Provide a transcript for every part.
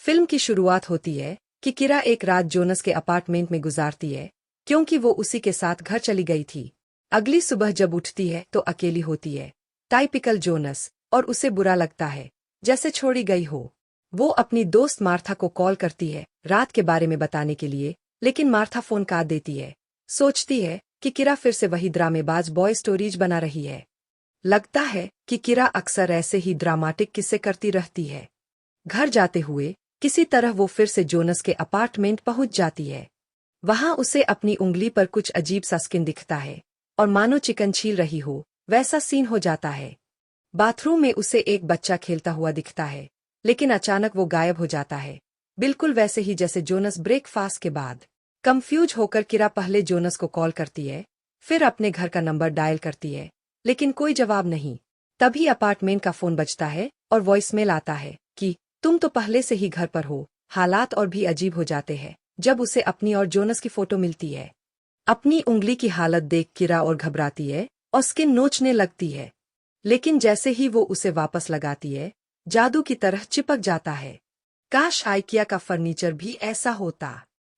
Film की शुरुआत होती है कि किरा एक रात जोनस के अपार्टमेंट में गुजारती है, क्योंकि वो उसी के साथ घर चली गई थी। अगली सुबह जब उठती है तो अकेली होती है, टाइपिकल जोनस, और उसे बुरा लगता है, जैसे छोड़ी गई हो। वो अपनी दोस्त मार्था को कॉल करती है रात के बारे में बताने के लिए, लेकिन मार्था फोन काट देती है। सोचती है कि किरा फिर से वही ड्रामेबाज बॉय स्टोरीज बना रही है। लगता है कि किरा अक्सर ऐसे ही ड्रामाटिक किस्से करती रहती है। घर जाते हुए किसी तरह वो फिर से जोनस के अपार्टमेंट पहुंच जाती है। वहां उसे अपनी उंगली पर कुछ अजीब सा स्किन दिखता है, और मानो चिकन छील रही हो वैसा सीन हो जाता है। बाथरूम में उसे एक बच्चा खेलता हुआ दिखता है, लेकिन अचानक वो गायब हो जाता है, बिल्कुल वैसे ही जैसे जोनस ब्रेकफास्ट के बाद। कंफ्यूज होकर किरा पहले जोनस को कॉल करती है, फिर अपने घर का नंबर डायल करती है, लेकिन कोई जवाब नहीं। तभी अपार्टमेंट का फोन बजता है और वॉइसमेल आता है कि तुम तो पहले से ही घर पर हो। हालात और भी अजीब हो जाते हैं जब उसे अपनी और जोनस की फोटो मिलती है। अपनी उंगली की हालत देख किरा और घबराती है और स्किन नोचने लगती है, लेकिन जैसे ही वो उसे वापस लगाती है, जादू की तरह चिपक जाता है। काश आइकिया का फर्नीचर भी ऐसा होता।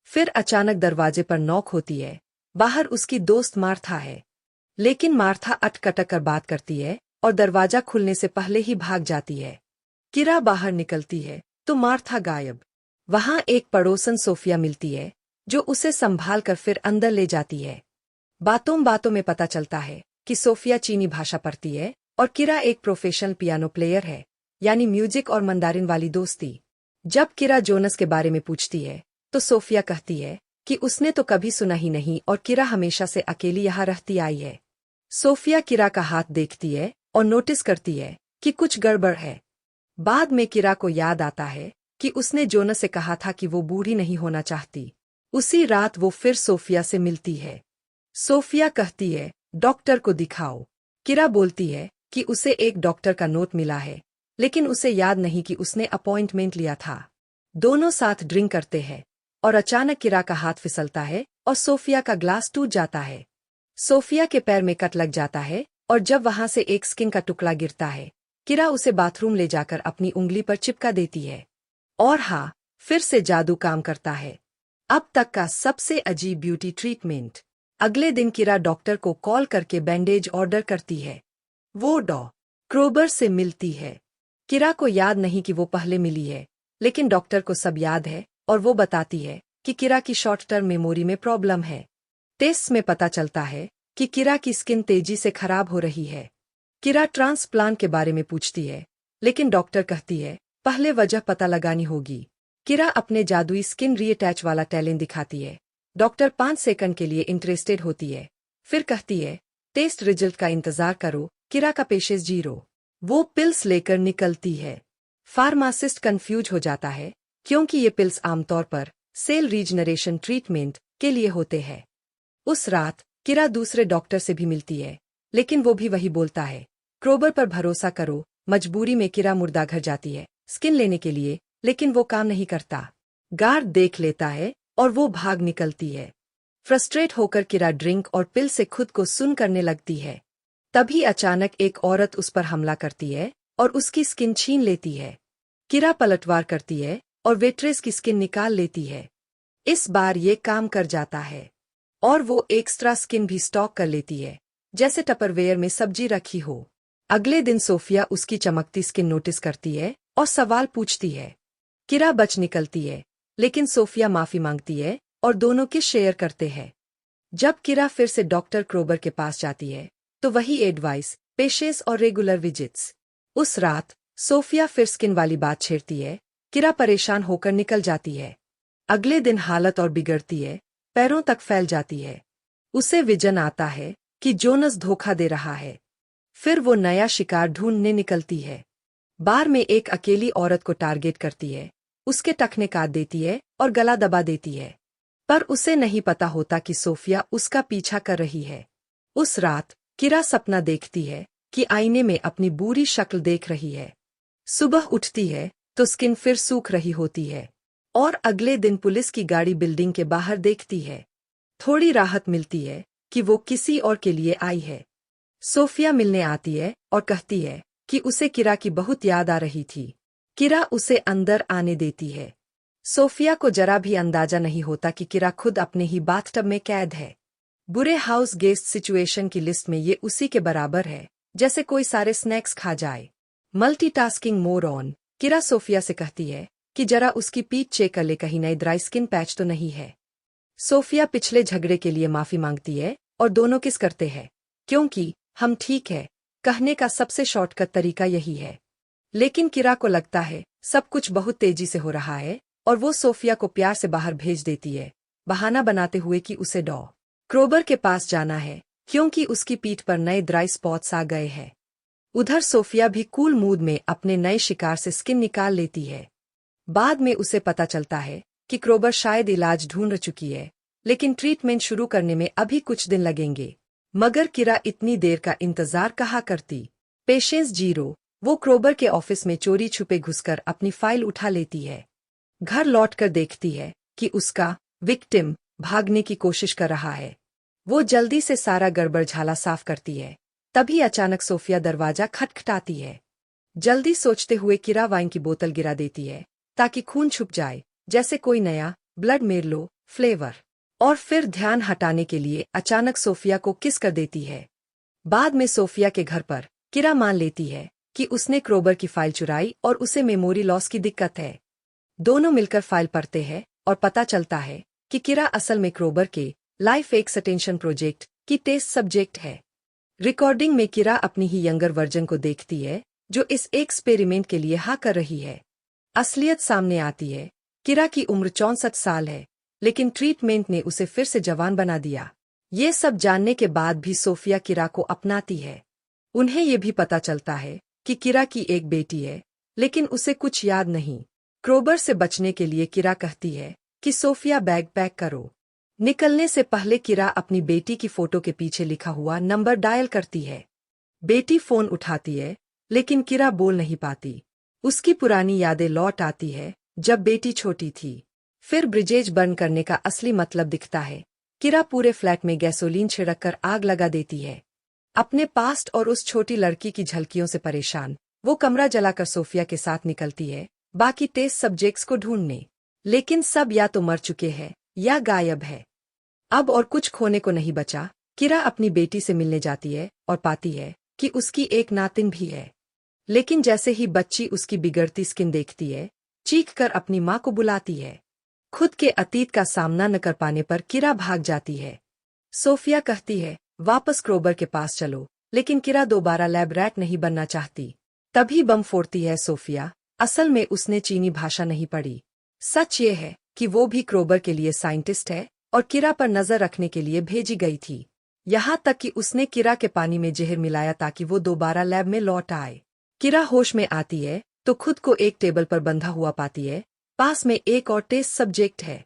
फिर अचानक दरवाजे पर नॉक होती है। बाहर उसकी दोस्त मार्था है, लेकिन मार्था अटकटक कर बात करती है और दरवाजा खुलने से पहले ही भाग जाती है। किरा बाहर निकलती है तो मार्था गायब। वहां एक पड़ोसन सोफिया मिलती है, जो उसे संभाल कर फिर अंदर ले जाती है। बातों बातों में पता चलता है कि सोफिया चीनी भाषा पढ़ती है और किरा एक प्रोफेशनल पियानो प्लेयर है, यानी म्यूजिक और मंदारिन वाली दोस्ती। जब किरा जोनस के बारे में पूछती है तो सोफिया कहती है कि उसने तो कभी सुना ही नहीं और किरा हमेशा से अकेली यहाँ रहती आई है। सोफिया किरा का हाथ देखती है और नोटिस करती है कि कुछ गड़बड़ है। बाद में किरा को याद आता है कि उसने जोनस से कहा था कि वो बूढ़ी नहीं होना चाहती। उसी रात वो फिर सोफिया से मिलती है। सोफिया कहती है डॉक्टर को दिखाओ। किरा बोलती है कि उसे एक डॉक्टर का नोट मिला है, लेकिन उसे याद नहीं कि उसने अपॉइंटमेंट लिया था। दोनों साथ ड्रिंक करते हैं और अचानक किरा का हाथ फिसलता है और सोफिया का ग्लास टूट जाता है। सोफिया के पैर में कट लग जाता है और जब वहां से एक स्किन का टुकड़ा गिरता है, किरा उसे बाथरूम ले जाकर अपनी उंगली पर चिपका देती है। और हाँ, फिर से जादू काम करता है। अब तक का सबसे अजीब ब्यूटी ट्रीटमेंट। अगले दिन किरा डॉक्टर को कॉल करके बैंडेज ऑर्डर करती है। वो डॉ. क्रोबर से मिलती है। किरा को याद नहीं कि वो पहले मिली है, लेकिन डॉक्टर को सब याद है और वो बताती है कि किरा की शॉर्ट टर्म मेमोरी में प्रॉब्लम है। टेस्ट में पता चलता है कि किरा की स्किन तेजी से खराब हो रही है। किरा ट्रांसप्लांट के बारे में पूछती है, लेकिन डॉक्टर कहती है पहले वजह पता लगानी होगी। किरा अपने जादुई स्किन रीअटैच वाला टैलेंट दिखाती है। डॉक्टर 5 सेकंड के लिए इंटरेस्टेड होती है, फिर कहती है टेस्ट रिजल्ट का इंतजार करो। किरा का पेशेंस 0। वो पिल्स लेकर निकलती है। फार्मासिस्ट कंफ्यूज हो जाता है, क्योंकि ये पिल्स आमतौर पर सेल रीजनरेशन ट्रीटमेंट के लिए होते हैं। उस रात किरा दूसरे डॉक्टर से भी मिलती है, लेकिन वो भी वही बोलता है क्रोबर पर भरोसा करो। मजबूरी में किरा मुर्दा घर जाती है स्किन लेने के लिए, लेकिन वो काम नहीं करता। गार्ड देख लेता है और वो भाग निकलती है। फ्रस्ट्रेट होकर किरा ड्रिंक और पिल से खुद को सुन करने लगती है। तभी अचानक एक औरत उस पर हमला करती है और उसकी स्किन छीन लेती है। किरा पलटवार करती है और वेट्रेस की स्किन निकाल लेती है। इस बार ये काम कर जाता है और वो एक्स्ट्रा स्किन भी स्टॉक कर लेती है, जैसे टपरवेयर में सब्जी रखी हो। अगले दिन सोफिया उसकी चमकती स्किन नोटिस करती है और सवाल पूछती है। किरा बच निकलती है, लेकिन सोफिया माफी मांगती है और दोनों किस शेयर करते हैं। जब किरा फिर से डॉक्टर क्रोबर के पास जाती है, तो वही एडवाइस, पेशेंस और रेगुलर विजिट्स। उस रात सोफिया फिर स्किन वाली बात छेड़ती है। किरा परेशान होकर निकल जाती है। अगले दिन हालत और बिगड़ती है, पैरों तक फैल जाती है। उसे विजन आता है कि जोनस धोखा दे रहा है। फिर वो नया शिकार ढूंढने निकलती है। बार में एक अकेली औरत को टारगेट करती है, उसके टखने काट देती है और गला दबा देती है। पर उसे नहीं पता होता कि सोफिया उसका पीछा कर रही है। उस रात किरा सपना देखती है कि आईने में अपनी बुरी शक्ल देख रही है। सुबह उठती है तो स्किन फिर सूख रही होती है, और अगले दिन पुलिस की गाड़ी बिल्डिंग के बाहर देखती है। थोड़ी राहत मिलती है कि वो किसी और के लिए आई है। सोफिया मिलने आती है और कहती है कि उसे किरा की बहुत याद आ रही थी। किरा उसे अंदर आने देती है। सोफिया को जरा भी अंदाजा नहीं होता कि किरा खुद अपने ही बाथटब में कैद है। बुरे हाउस गेस्ट सिचुएशन की लिस्ट में ये उसी के बराबर है जैसे कोई सारे स्नैक्स खा जाए। मल्टीटास्किंग मोरॉन, किरा सोफिया से कहती है कि जरा उसकी पीठ चेक कर ले, कहीं नए ड्राई स्किन पैच तो नहीं है। सोफिया पिछले झगड़े के लिए माफी मांगती है और दोनों किस करते हैं, क्योंकि हम ठीक है कहने का सबसे शॉर्टकट तरीका यही है। लेकिन किरा को लगता है सब कुछ बहुत तेजी से हो रहा है और वो सोफिया को प्यार से बाहर भेज देती है, बहाना बनाते हुए कि उसे डॉ क्रोबर के पास जाना है क्योंकि उसकी पीठ पर नए ड्राई स्पॉट्स आ गए हैं। उधर सोफिया भी कूल मूड में अपने नए शिकार से स्किन निकाल लेती है। बाद में उसे पता चलता है कि क्रोबर शायद इलाज ढूंढ चुकी है, लेकिन ट्रीटमेंट शुरू करने में अभी कुछ दिन लगेंगे। मगर किरा इतनी देर का इंतजार कहाँ करती। पेशेंस जीरो, वो क्रोबर के ऑफिस में चोरी छुपे घुसकर अपनी फाइल उठा लेती है। घर लौटकर देखती है कि उसका विक्टिम भागने की कोशिश कर रहा है। वो जल्दी से सारा गड़बड़ झाला साफ करती है। तभी अचानक सोफिया दरवाजा खटखटाती है। जल्दी सोचते हुए किरा वाइन की बोतल गिरा देती है ताकि खून छुप जाए, जैसे कोई नया ब्लड मेरलो फ्लेवर। और फिर ध्यान हटाने के लिए अचानक सोफिया को किस कर देती है। बाद में सोफिया के घर पर किरा मान लेती है कि उसने क्रोबर की फाइल चुराई और उसे मेमोरी लॉस की दिक्कत है। दोनों मिलकर फाइल पढ़ते हैं और पता चलता है कि किरा असल में क्रोबर के लाइफ एक्सटेंशन प्रोजेक्ट की टेस्ट सब्जेक्ट है। रिकॉर्डिंग में किरा अपनी ही यंगर वर्जन को देखती है जो इस एक्सपेरिमेंट के लिए हाँ कर रही है। असलियत सामने आती है। किरा की उम्र 64 साल है, लेकिन ट्रीटमेंट ने उसे फिर से जवान बना दिया। ये सब जानने के बाद भी सोफिया किरा को अपनाती है। उन्हें ये भी पता चलता है कि किरा की एक बेटी है, लेकिन उसे कुछ याद नहीं। क्रोबर से बचने के लिए किरा कहती है कि सोफिया बैग पैक करो। निकलने से पहले किरा अपनी बेटी की फोटो के पीछे लिखा हुआ नंबर डायल करती है। बेटी फोन उठाती है, लेकिन किरा बोल नहीं पाती। उसकी पुरानी यादें लौट आती है जब बेटी छोटी थी। फिर ब्रिजेज बर्न करने का असली मतलब दिखता है। किरा पूरे फ्लैट में गैसोलीन छिड़ककर आग लगा देती है। अपने पास्ट और उस छोटी लड़की की झलकियों से परेशान वो कमरा जलाकर सोफिया के साथ निकलती है बाकी टेस्ट सब्जेक्ट्स को ढूंढने। लेकिन सब या तो मर चुके हैं या गायब है। अब और कुछ खोने को नहीं बचा। किरा अपनी बेटी से मिलने जाती है और पाती है कि उसकी एक नातिन भी है। लेकिन जैसे ही बच्ची उसकी बिगड़ती स्किन देखती है, चीख कर अपनी माँ को बुलाती है। खुद के अतीत का सामना न कर पाने पर किरा भाग जाती है। सोफिया कहती है वापस क्रोबर के पास चलो, लेकिन किरा दोबारा लैब रैट नहीं बनना चाहती। तभी बम फोड़ती है सोफिया। असल में उसने चीनी भाषा नहीं पढ़ी। सच ये है कि वो भी क्रोबर के लिए साइंटिस्ट है और किरा पर नजर रखने के लिए भेजी गई थी। यहाँ तक कि उसने किरा के पानी में जहर मिलाया ताकि वो दोबारा लैब में लौट आए। किरा होश में आती है तो खुद को एक टेबल पर बंधा हुआ पाती है। पास में एक और टेस्ट सब्जेक्ट है।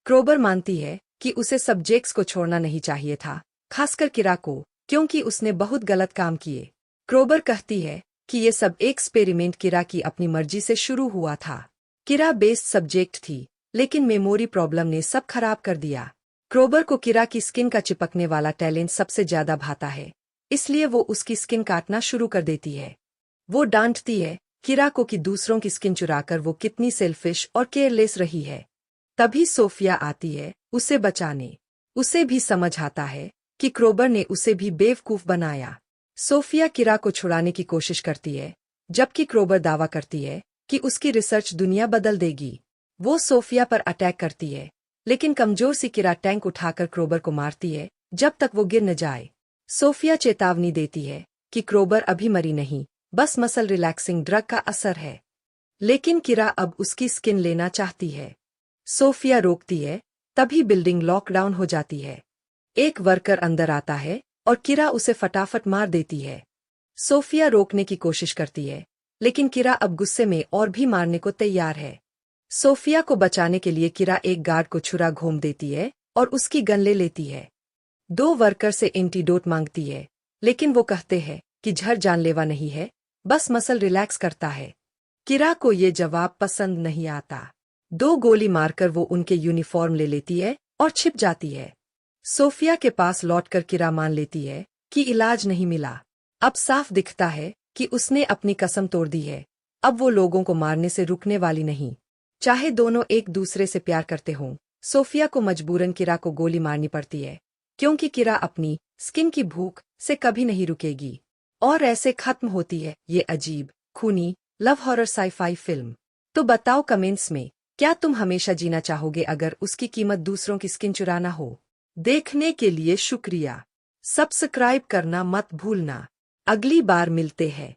क्रोबर मानती है कि उसे सब्जेक्ट्स को छोड़ना नहीं चाहिए था, खासकर किरा को, क्योंकि उसने बहुत गलत काम किए। क्रोबर कहती है कि ये सब एक्सपेरिमेंट किरा की अपनी मर्जी से शुरू हुआ था। किरा बेस्ड सब्जेक्ट थी, लेकिन मेमोरी प्रॉब्लम ने सब खराब कर दिया। क्रोबर को किरा की स्किन का चिपकने वाला टैलेंट सबसे ज्यादा भाता है, इसलिए वो उसकी स्किन काटना शुरू कर देती है। वो डांटती है किरा को कि दूसरों की स्किन चुराकर वो कितनी सेल्फिश और केयरलेस रही है। तभी सोफिया आती है उसे बचाने। उसे भी समझ आता है कि क्रोबर ने उसे भी बेवकूफ बनाया। सोफिया किरा को छुड़ाने की कोशिश करती है, जबकि क्रोबर दावा करती है कि उसकी रिसर्च दुनिया बदल देगी। वो सोफिया पर अटैक करती है, लेकिन कमजोर सी किरा टैंक उठाकर क्रोबर को मारती है जब तक वो गिर न जाए। सोफिया चेतावनी देती है कि क्रोबर अभी मरी नहीं, बस मसल रिलैक्सिंग ड्रग का असर है। लेकिन किरा अब उसकी स्किन लेना चाहती है। सोफिया रोकती है, तभी बिल्डिंग लॉकडाउन हो जाती है। एक वर्कर अंदर आता है और किरा उसे फटाफट मार देती है। सोफिया रोकने की कोशिश करती है, लेकिन किरा अब गुस्से में और भी मारने को तैयार है। सोफिया को बचाने के लिए किरा एक गार्ड को छुरा घोंप देती है और उसकी गन ले लेती है। 2 वर्कर से एंटीडोट मांगती है, लेकिन वो कहते हैं कि जहर जानलेवा नहीं है, बस मसल रिलैक्स करता है। किरा को ये जवाब पसंद नहीं आता। 2 गोली मारकर वो उनके यूनिफॉर्म ले लेती है और छिप जाती है। सोफिया के पास लौटकर किरा मान लेती है कि इलाज नहीं मिला। अब साफ दिखता है कि उसने अपनी कसम तोड़ दी है। अब वो लोगों को मारने से रुकने वाली नहीं। चाहे दोनों एक दूसरे से प्यार करते हों, सोफिया को मजबूरन किरा को गोली मारनी पड़ती है, क्योंकि किरा अपनी स्किन की भूख से कभी नहीं रुकेगी। और ऐसे खत्म होती है ये अजीब, खूनी, लव हॉरर साई-फाई फिल्म। तो बताओ कमेंट्स में, क्या तुम हमेशा जीना चाहोगे अगर उसकी कीमत दूसरों की स्किन चुराना हो? देखने के लिए शुक्रिया। सब्सक्राइब करना मत भूलना। अगली बार मिलते हैं।